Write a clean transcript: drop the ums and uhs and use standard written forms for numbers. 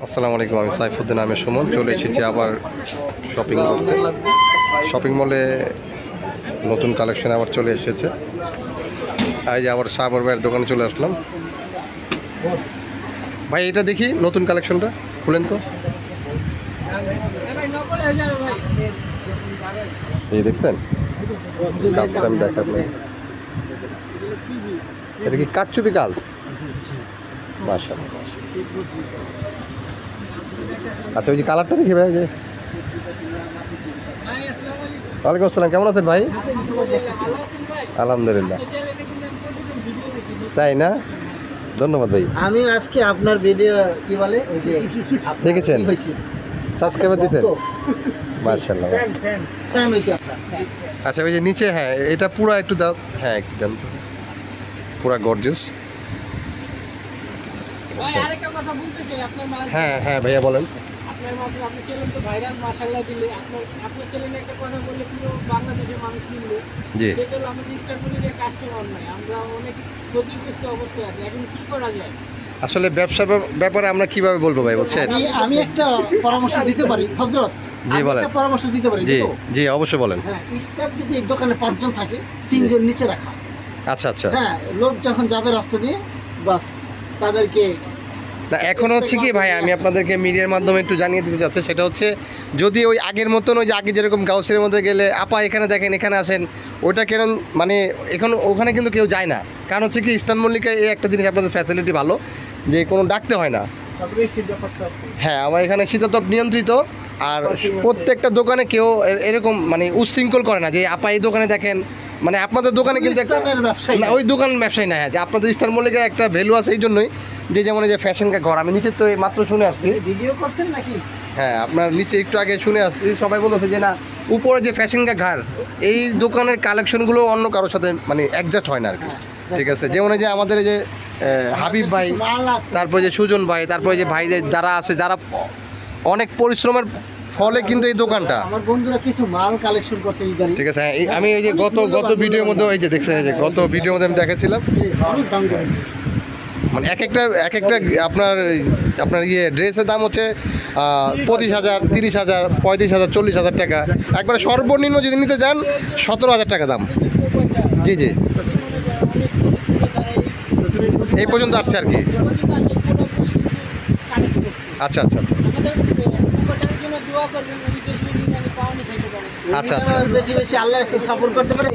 আসসালামু আলাইকুম, আমি সাইফুদ্দিন আহমেদ সুমন চলে এসেছি আবার শপিং করতে। শপিং মলে নতুন কালেকশন আবার চলে এসেছে। এই যে আবার সাবর ভাইয়ের দোকানে চলে আসলাম। ভাই এটা দেখি নতুন কালেকশনটা খুলেন তো। এই দেখছেন কাজটা আমি দেখাবো। এটা কি কাটচুপি কাজ? মাশাআল্লাহ। আচ্ছা ওই যে কালারটা দেখি ভাই। যে ওয়ালাইকুম আসসালাম, কেমন আছেন ভাই? আলহামদুলিল্লাহ। তাই না, ধন্যবাদ ভাই। আমি আজকে আপনার ভিডিও কি বলে ওই যে দেখেছেন, সাবস্ক্রাইবার দিয়েছেন? মাশাআল্লাহ। টাইম হইছে আপনার। আচ্ছা ওই যে নিচে, হ্যাঁ এটা পুরো একটু দাও, হ্যাঁ একটু দেন তো, পুরো গর্জিয়াস। ভাই আরেকটা কথা বলতে চাই আপনার মাঝে। হ্যাঁ হ্যাঁ ভাইয়া বলেন। আপনার মাঝে আপনি চ্যানেল তো ভাইরাল মাশাআল্লাহ দিলে আপনার চ্যানেলে একটা কথা বললে পুরো বাংলাদেশের মানুষ শুনবে। জি। সেটা হলো আমাদের স্টারপুলির কাস্টমার নাই, আমরা অনেক ক্ষতিগ্রস্ত অবস্থায় আছি। এখন কি করা যায়? আসলে ব্যবসার ব্যাপারে আমরা কিভাবে বলবো ভাই বলছেন? আমি একটা পরামর্শ দিতে পারি হযরত। জি বলেন। একটা পরামর্শ দিতে পারি। জি জি অবশ্যই বলেন। হ্যাঁ, স্টাফ যদি এক দোকানে 5 জন থাকে, 3 জন নিচে রাখা। আচ্ছা আচ্ছা। হ্যাঁ, লোক যখন যাবে রাস্তা দিয়ে বাস তাদেরকে না এখন হচ্ছে কি ভাই, আমি আপনাদেরকে মিডিয়ার মাধ্যমে একটু জানিয়ে দিতে চাচ্ছি, সেটা হচ্ছে যদি ওই আগের মতন ওই যে আগে যেরকম গাউসের মধ্যে গেলে আপা এখানে দেখেন এখানে আসেন, ওইটা কেরম মানে এখন ওখানে কিন্তু কেউ যায় না। কারণ হচ্ছে কি ইস্টার্ন মল্লিকায় এই একটা জিনিস আপনাদের ফ্যাসিলিটি ভালো যে কোনো ডাকতে হয় না। হ্যাঁ, আমার এখানে শীতাতপ নিয়ন্ত্রিত, আর প্রত্যেকটা দোকানে কেউ এরকম মানে উশৃঙ্খল করে না যে আপা এই দোকানে দেখেন, মানে আপনাদের দোকানে কিন্তু স্থানের ব্যবসায়ী না, ওই দোকান ব্যবসায়ী না। হ্যাঁ, যে আপনাদের ইস্টার্ন মল্লিকায় একটা ভ্যালু আছে এই জন্যই যে যেমন এই যে ফ্যাশন ঘর, আমি নিচে তো এই মাত্র শুনে আসছি। ভিডিও করছেন নাকি? হ্যাঁ, আপনার নিচে একটু আগে শুনে আসছি, সবাই বলতেছে যে না উপরে যে ফ্যাশন ঘাট, এই দোকানের কালেকশনগুলো অন্য কারোর সাথে মানে অ্যাডজাস্ট হয় না আর কি। ঠিক আছে, যেমন এই যে আমাদের এই যে হাবিব ভাই, তারপরে যে সুজন ভাই, তারপরে যে ভাই যারা আছে, যারা অনেক পরিশ্রমের ফলে কিন্তু এই দোকানটা। আমার বন্ধুরা কিছু মাল কালেকশন করছে ইদারি। ঠিক আছে, হ্যাঁ আমি ওই যে গত ভিডিওর মধ্যে ওই যে দেখছেন, এই যে গত ভিডিওর মধ্যে আমি দেখাচ্ছিলাম, অনেক দামি দামি। মানে এক একটা আপনার ইয়ে ড্রেসের দাম হচ্ছে 25,000, 30,000, 35,000, 40,000 টাকা। একবারে সর্বনিম্ন যদি নিতে যান 17,000 টাকা দাম। জি জি, এই পর্যন্ত আসছে আর কি। আচ্ছা আচ্ছা আচ্ছা আচ্ছা আচ্ছা। বেশি বেশি আল্লাহর কাছে সফর করতে পারে।